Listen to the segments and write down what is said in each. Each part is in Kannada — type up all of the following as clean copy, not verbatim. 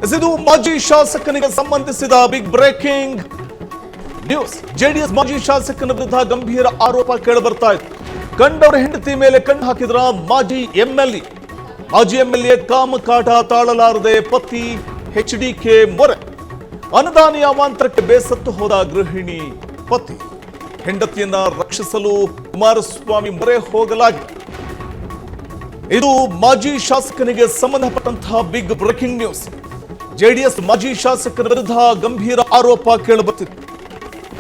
ಇದು ಮಾಜಿ ಶಾಸಕನಿಗೆ ಸಂಬಂಧಿಸಿದ ಬಿಗ್ ಬ್ರೇಕಿಂಗ್ ನ್ಯೂಸ್. ಜೆಡಿಎಸ್ ಮಾಜಿ ಶಾಸಕನ ವಿರುದ್ಧ ಗಂಭೀರ ಆರೋಪ ಕೇಳಿಬರ್ತಾ ಇದೆ. ಕಂಡವರ ಹೆಂಡತಿ ಮೇಲೆ ಕಣ್ಣು ಹಾಕಿದ್ರ ಮಾಜಿ ಎಂಎಲ್ಎ ಕಾಮಕಾಟ ತಾಳಲಾರದೆ ಪತಿ ಎಚ್ಡಿಕೆ ಮೊರೆ. ಅನುದಾನಿ ಅವಾಂತರಕ್ಕೆ ಬೇಸತ್ತು ಹೋದ ಗೃಹಿಣಿ ಪತಿ. ಹೆಂಡತಿಯನ್ನ ರಕ್ಷಿಸಲು ಕುಮಾರಸ್ವಾಮಿ ಮೊರೆ ಹೋಗಲಾಗಿದೆ. ಇದು ಮಾಜಿ ಶಾಸಕನಿಗೆ ಸಂಬಂಧಪಟ್ಟಂತಹ ಬಿಗ್ ಬ್ರೇಕಿಂಗ್ ನ್ಯೂಸ್. ಜೆಡಿಎಸ್ ಮಾಜಿ ಶಾಸಕರ ವಿರುದ್ಧ ಗಂಭೀರ ಆರೋಪ ಕೇಳಿಬರ್ತಿದೆ.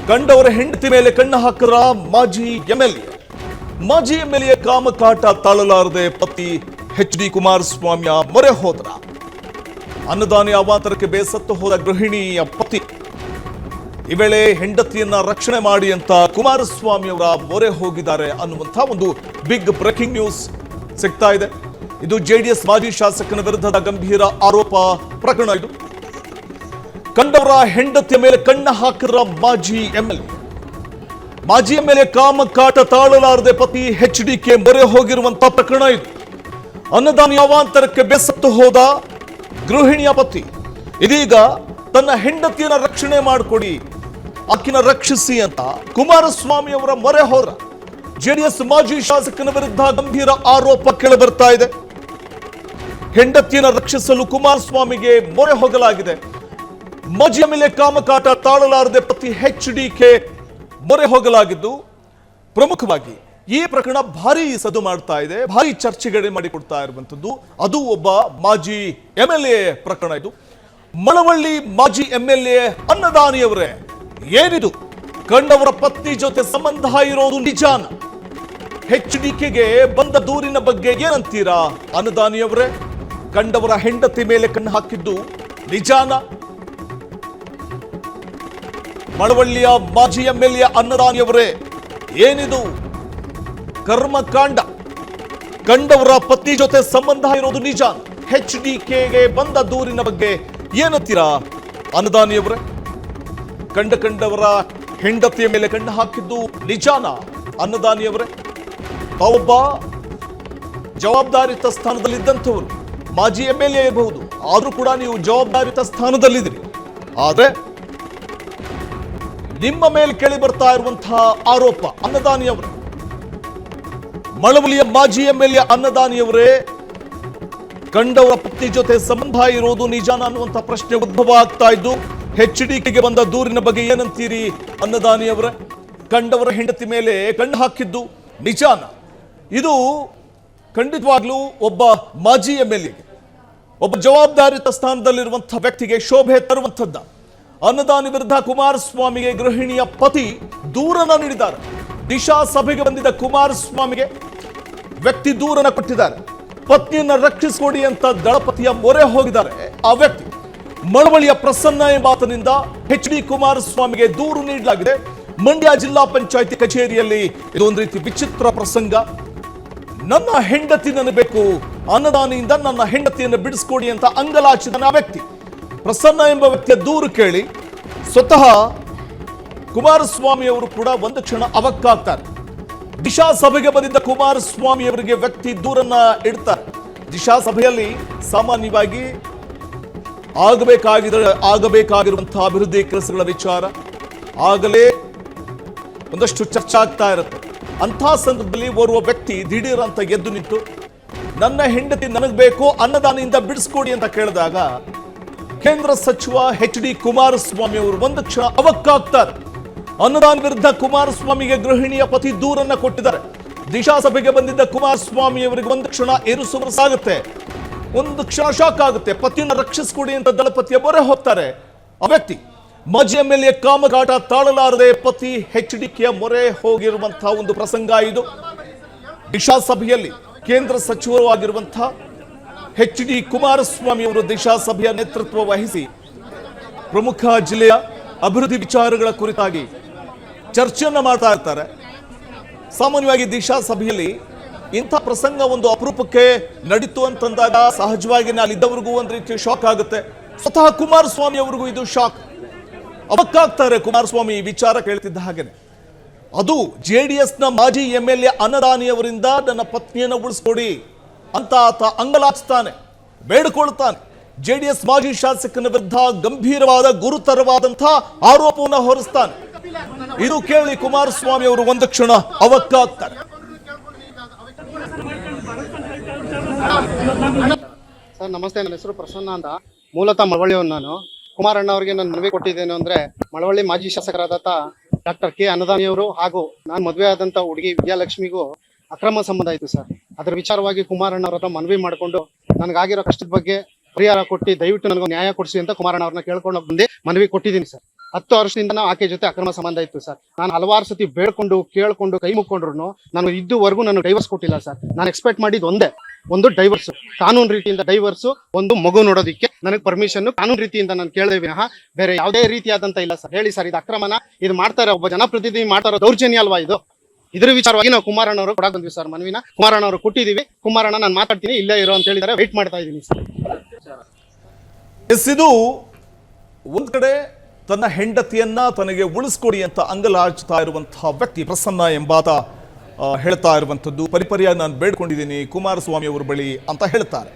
ಕಂಡವರ ಹೆಂಡತಿ ಮೇಲೆ ಕಣ್ಣು ಹಾಕಿದ ಮಾಜಿ ಎಂಎಲ್ಎ ಕಾಮಕಾಟ ತಾಳಲಾರದೆ ಪತಿ ಎಚ್ಡಿ ಕುಮಾರಸ್ವಾಮಿಯ ಮೊರೆ ಹೋದ್ರ. ಅನ್ನದಾನಿ ಅವಾಂತರಕ್ಕೆ ಬೇಸತ್ತು ಹೋದ ಗೃಹಿಣಿಯ ಪತಿ ಈ ವೇಳೆ ಹೆಂಡತಿಯನ್ನ ರಕ್ಷಣೆ ಮಾಡಿ ಅಂತ ಕುಮಾರಸ್ವಾಮಿ ಅವರ ಮೊರೆ ಹೋಗಿದ್ದಾರೆ ಅನ್ನುವಂತಹ ಒಂದು ಬಿಗ್ ಬ್ರೇಕಿಂಗ್ ನ್ಯೂಸ್ ಸಿಗ್ತಾ ಇದೆ. ಇದು ಜೆಡಿಎಸ್ ಮಾಜಿ ಶಾಸಕನ ವಿರುದ್ಧದ ಗಂಭೀರ ಆರೋಪ ಪ್ರಕರಣ. ಇದು ಕಂಡವರ ಹೆಂಡತಿಯ ಮೇಲೆ ಕಣ್ಣು ಹಾಕಿದ ಮಾಜಿ ಎಂಎಲ್ಎ ಕಾಮಕಾಟ ತಾಳಲಾರದೆ ಪತಿ ಎಚ್ಡಿಕೆ ಮೊರೆ ಹೋಗಿರುವಂತಹ ಪ್ರಕರಣ. ಇದು ಅನ್ನದಾನಿ ಅವಾಂತರಕ್ಕೆ ಬೇಸತ್ತು ಹೋದ ಗೃಹಿಣಿಯ ಪತಿ ಇದೀಗ ತನ್ನ ಹೆಂಡತಿಯನ್ನ ರಕ್ಷಣೆ ಮಾಡಿಕೊಡಿ, ಆಕಿನ ರಕ್ಷಿಸಿ ಅಂತ ಕುಮಾರಸ್ವಾಮಿ ಅವರ ಮೊರೆ ಹೋದ್ರ. ಜೆಡಿಎಸ್ ಮಾಜಿ ಶಾಸಕನ ವಿರುದ್ಧ ಗಂಭೀರ ಆರೋಪ ಕೇಳಿಬರ್ತಾ ಇದೆ. ಹೆಂಡತಿಯನ್ನ ರಕ್ಷಿಸಲು ಕುಮಾರಸ್ವಾಮಿಗೆ ಮೊರೆ ಹೋಗಲಾಗಿದೆ. ಮಾಜಿ ಎಂಎಲ್ಎ ಕಾಮಕಾಟ ತಾಳಲಾರದೆ ಪತಿ ಎಚ್ಡಿಕೆ ಮೊರೆ ಹೋಗಲಾಗಿದ್ದು, ಪ್ರಮುಖವಾಗಿ ಈ ಪ್ರಕರಣ ಭಾರಿ ಸದ್ದು ಮಾಡ್ತಾ ಇದೆ, ಭಾರಿ ಚರ್ಚೆಗಳೇ ಮಾಡಿಕೊಡ್ತಾ ಇರುವಂತದ್ದು. ಅದು ಒಬ್ಬ ಮಾಜಿ ಎಂಎಲ್ಎ ಪ್ರಕರಣ. ಇದು ಮಳವಳ್ಳಿ ಮಾಜಿ ಎಂಎಲ್ಎ ಅನ್ನದಾನಿಯವರೇ, ಏನಿದು ಕಂಡವರ ಪತ್ನಿ ಜೊತೆ ಸಂಬಂಧ ಇರೋದು ನಿಜಾನ? ಎಚ್ಡಿಕೆಗೆ ಬಂದ ದೂರಿನ ಬಗ್ಗೆ ಏನಂತೀರಾ ಅನ್ನದಾನಿಯವರೇ? ಕಂಡವರ ಹೆಂಡತಿ ಮೇಲೆ ಕಣ್ಣು ಹಾಕಿದ್ದು ನಿಜಾನ? ಮಳವಳ್ಳಿಯ ಮಾಜಿ ಎಂಎಲ್ಎ ಅನ್ನದಾನಿಯವರೇ, ಏನಿದು ಕರ್ಮಕಾಂಡ? ಕಂಡವರ ಪತ್ನಿ ಜೊತೆ ಸಂಬಂಧ ಇರೋದು ನಿಜ? ಎಚ್ಡಿಕೆಗೆ ಬಂದ ದೂರಿನ ಬಗ್ಗೆ ಏನಂತೀರಾ ಅನ್ನದಾನಿಯವರೇ? ಕಂಡವರ ಹೆಂಡತಿಯ ಮೇಲೆ ಕಣ್ಣು ಹಾಕಿದ್ದು ನಿಜಾನ ಅನ್ನದಾನಿಯವರೇ? ತಾವೊಬ್ಬ ಜವಾಬ್ದಾರಿತ ಸ್ಥಾನದಲ್ಲಿದ್ದಂಥವರು, ಮಾಜಿ ಎಂಎಲ್ಎ ಇರಬಹುದು, ಆದ್ರೂ ಕೂಡ ನೀವು ಜವಾಬ್ದಾರಿತ ಸ್ಥಾನದಲ್ಲಿದ್ದೀರಿ. ಆದ್ರೆ ನಿಮ್ಮ ಮೇಲೆ ಕೇಳಿ ಬರ್ತಾ ಇರುವಂತಹ ಆರೋಪ ಅನ್ನದಾನಿಯವರೇ, ಮಳವಳ್ಳಿಯ ಮಾಜಿ ಎಂಎಲ್ಎ ಅನ್ನದಾನಿಯವರೇ, ಕಂಡವರ ಪತ್ನಿ ಜೊತೆ ಸಂಬಂಧ ಇರೋದು ನಿಜಾನ ಅನ್ನುವಂಥ ಪ್ರಶ್ನೆ ಉದ್ಭವ ಆಗ್ತಾ ಇದ್ದು, ಎಚ್ಡಿಕೆಗೆ ಬಂದ ದೂರಿನ ಬಗ್ಗೆ ಏನಂತೀರಿ ಅನ್ನದಾನಿಯವರೇ? ಕಂಡವರ ಹೆಂಡತಿ ಮೇಲೆ ಕಣ್ಣು ಹಾಕಿದ್ದು ನಿಜಾನ? ಇದು ಖಂಡಿತವಾಗ್ಲೂ ಒಬ್ಬ ಮಾಜಿ ಎಂಎಲ್ಎಗೆ, ಒಬ್ಬ ಜವಾಬ್ದಾರಿತ ಸ್ಥಾನದಲ್ಲಿರುವಂತಹ ವ್ಯಕ್ತಿಗೆ ಶೋಭೆ ತರುವಂಥದ್ದ. ಅನ್ನದಾನಿ ವಿರುದ್ಧ ಕುಮಾರಸ್ವಾಮಿಗೆ ಗೃಹಿಣಿಯ ಪತಿ ದೂರನ ನೀಡಿದ್ದಾರೆ. ದಿಶಾ ಸಭೆಗೆ ಬಂದಿದ್ದ ಕುಮಾರಸ್ವಾಮಿಗೆ ವ್ಯಕ್ತಿ ದೂರನ ಕೊಟ್ಟಿದ್ದಾರೆ. ಪತ್ನಿಯನ್ನ ರಕ್ಷಿಸಿಕೊಡಿ ಅಂತ ದಳಪತಿಯ ಮೊರೆ ಹೋಗಿದ್ದಾರೆ. ಆ ವ್ಯಕ್ತಿ ಮಳವಳ್ಳಿಯ ಪ್ರಸನ್ನ ಎಂಬಾತನಿಂದ ಎಚ್ಡಿ ಕುಮಾರಸ್ವಾಮಿಗೆ ದೂರು ನೀಡಲಾಗಿದೆ. ಮಂಡ್ಯ ಜಿಲ್ಲಾ ಪಂಚಾಯಿತಿ ಕಚೇರಿಯಲ್ಲಿ ಇದೊಂದು ರೀತಿ ವಿಚಿತ್ರ ಪ್ರಸಂಗ. ನನ್ನ ಹೆಂಡತಿ ನನಗೆ ಬೇಕು, ಅನ್ನದಾನಿಯಿಂದ ನನ್ನ ಹೆಂಡತಿಯನ್ನು ಬಿಡಿಸ್ಕೊಡಿ ಅಂತ ಅಂಗಲಾಚಿದ ಆ ವ್ಯಕ್ತಿ. ಪ್ರಸನ್ನ ಎಂಬ ವ್ಯಕ್ತಿಯ ದೂರು ಕೇಳಿ ಸ್ವತಃ ಕುಮಾರಸ್ವಾಮಿ ಅವರು ಕೂಡ ಒಂದು ಕ್ಷಣ ಅವಕ್ಕಾಗ್ತಾರೆ. ದಿಶಾ ಸಭೆಗೆ ಬಂದಿದ್ದ ಕುಮಾರಸ್ವಾಮಿ ಅವರಿಗೆ ವ್ಯಕ್ತಿ ದೂರನ್ನ ಇಡ್ತಾರೆ. ದಿಶಾ ಸಭೆಯಲ್ಲಿ ಸಾಮಾನ್ಯವಾಗಿ ಆಗಬೇಕಾಗಿರುವಂತಹ ಅಭಿವೃದ್ಧಿ ಕೆಲಸಗಳ ವಿಚಾರ ಆಗಲೇ ಒಂದಷ್ಟು ಚರ್ಚೆ ಆಗ್ತಾ ಇರುತ್ತೆ. ಅಂತಹ ಸಂದರ್ಭದಲ್ಲಿ ಓರ್ವ ವ್ಯಕ್ತಿ ದಿಢೀರ್ ಅಂತ ಎದ್ದು ನಿಂತು ನನ್ನ ಹೆಂಡತಿ ನನಗೆ ಬೇಕು, ಅನ್ನದಾನಿಯಿಂದ ಬಿಡಿಸ್ಕೊಡಿ ಅಂತ ಕೇಳಿದಾಗ ಕೇಂದ್ರ ಸಚಿವ ಎಚ್ಡಿ ಕುಮಾರಸ್ವಾಮಿ ಅವರು ಒಂದು ಕ್ಷಣ ಅವಕ್ಕಾಗ್ತಾರೆ. ಅನ್ನದಾನ ವಿರುದ್ಧ ಕುಮಾರಸ್ವಾಮಿಗೆ ಗೃಹಿಣಿಯ ಪತಿ ದೂರನ್ನ ಕೊಟ್ಟಿದ್ದಾರೆ. ದಿಶಾ ಸಭೆಗೆ ಬಂದಿದ್ದ ಕುಮಾರಸ್ವಾಮಿ ಅವರಿಗೆ ಒಂದು ಕ್ಷಣ ಏರುಸುವರಸಾಗುತ್ತೆ, ಒಂದು ಕ್ಷಣ ಶಾಕ್ ಆಗುತ್ತೆ. ಪತಿಯನ್ನು ರಕ್ಷಿಸಿಕೊಡಿ ಅಂತ ದಳಪತಿಯ ಮೊರೆ ಹೋಗ್ತಾರೆ. ಆ ವ್ಯಕ್ತಿ ಮಾಜಿ ಎಂಎಲ್ಎ ಕಾಮಕಾಟ ತಾಳಲಾರದೆ ಪತಿ ಎಚ್ಡಿಕೆಯ ಮೊರೆ ಹೋಗಿರುವಂತಹ ಒಂದು ಪ್ರಸಂಗ ಇದು. ದಿಶಾ ಸಭೆಯಲ್ಲಿ ಕೇಂದ್ರ ಸಚಿವರು ಆಗಿರುವಂತಹ ಎಚ್ಡಿ ಕುಮಾರಸ್ವಾಮಿ ಅವರು ದಿಶಾ ಸಭೆಯ ನೇತೃತ್ವ ವಹಿಸಿ ಪ್ರಮುಖ ಜಿಲ್ಲೆಯ ಅಭಿವೃದ್ಧಿ ವಿಚಾರಗಳ ಕುರಿತಾಗಿ ಚರ್ಚೆಯನ್ನ ಮಾಡ್ತಾ ಇರ್ತಾರೆ. ಸಾಮಾನ್ಯವಾಗಿ ದಿಶಾ ಸಭೆಯಲ್ಲಿ ಇಂಥ ಪ್ರಸಂಗ ಒಂದು ಅಪರೂಪಕ್ಕೆ ನಡೀತು ಅಂತಂದಾಗ ಸಹಜವಾಗಿ ಅಲ್ಲಿದ್ದವರಿಗೂ ಒಂದು ರೀತಿಯ ಶಾಕ್ ಆಗುತ್ತೆ. ಸ್ವತಃ ಕುಮಾರಸ್ವಾಮಿ ಅವರಿಗೂ ಇದು ಶಾಕ್, ಅವಕ್ಕಾಗ್ತಾರೆ. ಕುಮಾರಸ್ವಾಮಿ ಈ ವಿಚಾರ ಕೇಳ್ತಿದ್ದ ಹಾಗೇನೆ ಅದು ಜೆಡಿಎಸ್ನ ಮಾಜಿ ಎಂಎಲ್ಎ ಅನ್ನದಾನಿಯವರಿಂದ ನನ್ನ ಪತ್ನಿಯನ್ನು ಉಳಿಸ್ಕೊಡಿ ಅಂತ ಆತ ಅಂಗಲಾಚ್ತಾನೆ, ಬೇಡಿಕೊಳ್ತಾನೆ. ಜೆಡಿಎಸ್ ಮಾಜಿ ಶಾಸಕನ ವಿರುದ್ಧ ಗಂಭೀರವಾದ ಗುರುತರವಾದಂತಹ ಆರೋಪವನ್ನು ಹೊರಿಸ್ತಾನೆ. ಇದು ಕೇಳಿ ಕುಮಾರಸ್ವಾಮಿ ಅವರು ಒಂದು ಕ್ಷಣ ಅವಕ್ಕಾಗ್ತಾರೆ. ಸರ್ ನಮಸ್ತೆ, ನನ್ನ ಹೆಸರು ಪ್ರಸನ್ನ ಅಂತ, ಮೂಲತಃ ಮಳವಳ್ಳಿಯವನು. ನಾನು ಕುಮಾರಣ್ಣ ಅವರಿಗೆ ನಾನು ಮನವಿ ಕೊಟ್ಟಿದ್ದೇನೆ ಅಂದ್ರೆ, ಮಳವಳ್ಳಿ ಮಾಜಿ ಶಾಸಕರಾದಂತ ಡಾಕ್ಟರ್ ಕೆ ಅನ್ನದಾನಿಯವರು ಹಾಗೂ ನಾನು ಮದುವೆ ಆದಂತ ಹುಡುಗಿ ವಿಜಯಲಕ್ಷ್ಮಿಗೂ ಅಕ್ರಮ ಸಂಬಂಧ ಆಯಿತು ಸರ್. ಅದರ ವಿಚಾರವಾಗಿ ಕುಮಾರಣ್ಣ ಅವರ ಹತ್ರ ಮನವಿ ಮಾಡಿಕೊಂಡು ನನಗಾಗಿರೋ ಕಷ್ಟದ ಬಗ್ಗೆ ಪರಿಹಾರ ಕೊಟ್ಟು ದಯವಿಟ್ಟು ನನಗೆ ನ್ಯಾಯ ಕೊಡಿಸಿ ಅಂತ ಕುಮಾರಣ್ಣ ಅವ್ರನ್ನ ಕೇಳ್ಕೊಂಡು ಬಂದು ಮನವಿ ಕೊಟ್ಟಿದ್ದೀನಿ ಸರ್. 10 ವರ್ಷದಿಂದ ನಾವು ಆಕೆ ಜೊತೆ ಅಕ್ರಮ ಸಂಬಂಧ ಇತ್ತು ಸರ್. ನಾನು ಹಲವಾರು ಸತಿ ಬೇಡ್ಕೊಂಡು ಕೇಳ್ಕೊಂಡು ಕೈ ಮುಕ್ಕೊಂಡ್ರು ನಾನು ಇದುವರೆಗೂ ನಾನು ಡೈವರ್ಸ್ ಕೊಟ್ಟಿಲ್ಲ ಸರ್. ನಾನು ಎಕ್ಸ್ಪೆಕ್ಟ್ ಮಾಡಿದ್ದು ಒಂದು ಡೈವರ್ಸ್, ಕಾನೂನು ರೀತಿಯಿಂದ ಡೈವರ್ಸ್, ಒಂದು ಮಗು ನೋಡೋದಕ್ಕೆ ನನಗೆ ಪರ್ಮಿಷನ್ ಕಾನೂನು ರೀತಿಯಿಂದ ನಾನು ಕೇಳಿದೆ ವಿನಃ ಬೇರೆ ಯಾವುದೇ ರೀತಿಯಾದಂತ ಇಲ್ಲ ಸರ್. ಹೇಳಿ ಸರ್, ಇದು ಅಕ್ರಮನ? ಇದು ಮಾಡ್ತಾರೆ ಒಬ್ಬ ಜನಪ್ರತಿನಿಧಿ ಮಾಡ್ತಾರೋ ದೌರ್ಜನ್ಯ ಅಲ್ವಾ ಇದು? ಇದ್ರ ವಿಚಾರವಾಗಿ ನಾವು ಕುಮಾರಣ್ಣ ಅವರು ಕೊಡಕ್ ಬಂದ್ವಿ ಸರ್ ಮನವಿನ. ಕುಮಾರಣ್ಣ ಅವರು ಕೊಟ್ಟಿದೀವಿ. ಕುಮಾರಣ್ಣ ನಾನು ಮಾತಾಡ್ತೀನಿ, ಇಲ್ಲೇ ಇರೋ ಅಂತ ಹೇಳಿದಾರೆ, ವೇಟ್ ಮಾಡ್ತಾ ಇದ್ದೀನಿ ಸರ್. ಇದು ಒಂದ್ ಕಡೆ ತನ್ನ ಹೆಂಡತಿಯನ್ನ ತನಗೆ ಉಳಿಸ್ಕೊಡಿ ಅಂತ ಅಂಗಲಾಚ್ತಾ ಇರುವಂತಹ ವ್ಯಕ್ತಿ ಪ್ರಸನ್ನ ಎಂಬಾತ ಹೇಳ್ತಾ ಇರುವಂತದ್ದು, ಪರಿಪರಿಯಾಗಿ ನಾನು ಬೇಡ್ಕೊಂಡಿದ್ದೀನಿ ಕುಮಾರಸ್ವಾಮಿ ಅವರ ಬಳಿ ಅಂತ ಹೇಳ್ತಾರೆ.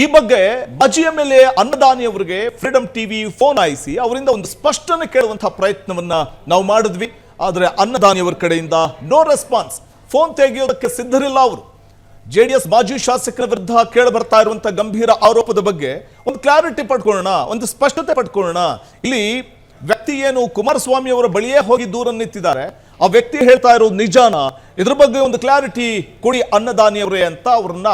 ಈ ಬಗ್ಗೆ ಮಾಜಿ MLA ಅನ್ನದಾನಿ ಅವರಿಗೆ ಫ್ರೀಡಂ ಟಿವಿ ಫೋನ್ ಆಯಿಸಿ ಅವರಿಂದ ಒಂದು ಸ್ಪಷ್ಟನೆ ಕೇಳುವಂತಹ ಪ್ರಯತ್ನವನ್ನ ನಾವು ಮಾಡಿದ್ವಿ. ಆದರೆ ಅನ್ನದಾನಿ ಅವರ ಕಡೆಯಿಂದ ನೋ ರೆಸ್ಪಾನ್ಸ್. ಫೋನ್ ತೆಗೆಯೋದಕ್ಕೆ ಸಿದ್ಧರಿಲ್ಲ ಅವರು. JDS ಮಾಜಿ ಶಾಸಕರ ವಿರುದ್ಧ ಕೇಳಿ ಬರ್ತಾ ಇರುವಂತಹ ಗಂಭೀರ ಆರೋಪದ ಬಗ್ಗೆ ಒಂದು ಕ್ಲಾರಿಟಿ ಪಡ್ಕೊಳ್ಳೋಣ, ಒಂದು ಸ್ಪಷ್ಟತೆ ಪಡ್ಕೊಳ್ಳೋಣ. ಇಲ್ಲಿ ವ್ಯಕ್ತಿ ಏನು ಕುಮಾರಸ್ವಾಮಿ ಅವರ ಬಳಿಯೇ ಹೋಗಿ ದೂರನ್ನು ನಿಂತಿದ್ದಾರೆ, ಆ ವ್ಯಕ್ತಿ ಹೇಳ್ತಾ ಇರೋದು ನಿಜಾನ? ಇದ್ರ ಬಗ್ಗೆ ಒಂದು ಕ್ಲಾರಿಟಿ ಕೊಡಿ ಅನ್ನದಾನಿ ಅವರೇ ಅಂತ ಅವ್ರನ್ನ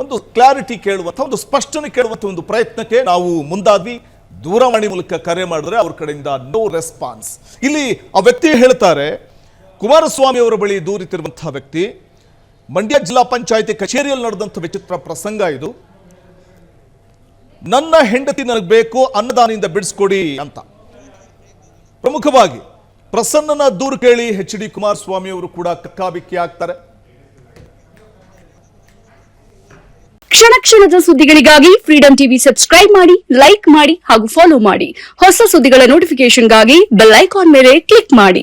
ಒಂದು ಕ್ಲಾರಿಟಿ ಕೇಳುವಂಥ, ಒಂದು ಸ್ಪಷ್ಟನೆ ಕೇಳುವಂಥ ಒಂದು ಪ್ರಯತ್ನಕ್ಕೆ ನಾವು ಮುಂದಾದ್ವಿ. ದೂರವಾಣಿ ಮೂಲಕ ಕರೆ ಮಾಡಿದ್ರೆ ಅವ್ರ ಕಡೆಯಿಂದ ನೋ ರೆಸ್ಪಾನ್ಸ್. ಇಲ್ಲಿ ಆ ವ್ಯಕ್ತಿ ಹೇಳ್ತಾರೆ, ಕುಮಾರಸ್ವಾಮಿ ಅವರ ಬಳಿ ದೂರಿತಿರುವಂತಹ ವ್ಯಕ್ತಿ ಮಂಡ್ಯ ಜಿಲ್ಲಾ ಪಂಚಾಯಿತಿ ಕಚೇರಿಯಲ್ಲಿ ನಡೆದಂಥ ವಿಚಿತ್ರ ಪ್ರಸಂಗ ಇದು. ನನ್ನ ಹೆಂಡತಿ ನನಗೆ ಬೇಕು, ಅನ್ನದಾನಿಯಿಂದ ಬಿಡಿಸ್ಕೊಡಿ ಅಂತ. ಪ್ರಮುಖವಾಗಿ ಪ್ರಸನ್ನನ ದೂರು ಕೇಳಿ HD ಕುಮಾರಸ್ವಾಮಿ ಅವರು ಕೂಡ ಕಕ್ಕಾಬಿಕ್ಕಿ ಆಗ್ತಾರೆ. ಕ್ಷಣ ಕ್ಷಣದ ಸುದ್ದಿಗಳಿಗಾಗಿ ಫ್ರೀಡಂ ಟಿವಿ ಸಬ್ಸ್ಕ್ರೈಬ್ ಮಾಡಿ, ಲೈಕ್ ಮಾಡಿ ಹಾಗೂ ಫಾಲೋ ಮಾಡಿ. ಹೊಸ ಸುದ್ದಿಗಳ ನೋಟಿಫಿಕೇಶನ್ಗಾಗಿ ಬೆಲ್ ಐಕಾನ್ ಮೇಲೆ ಕ್ಲಿಕ್ ಮಾಡಿ.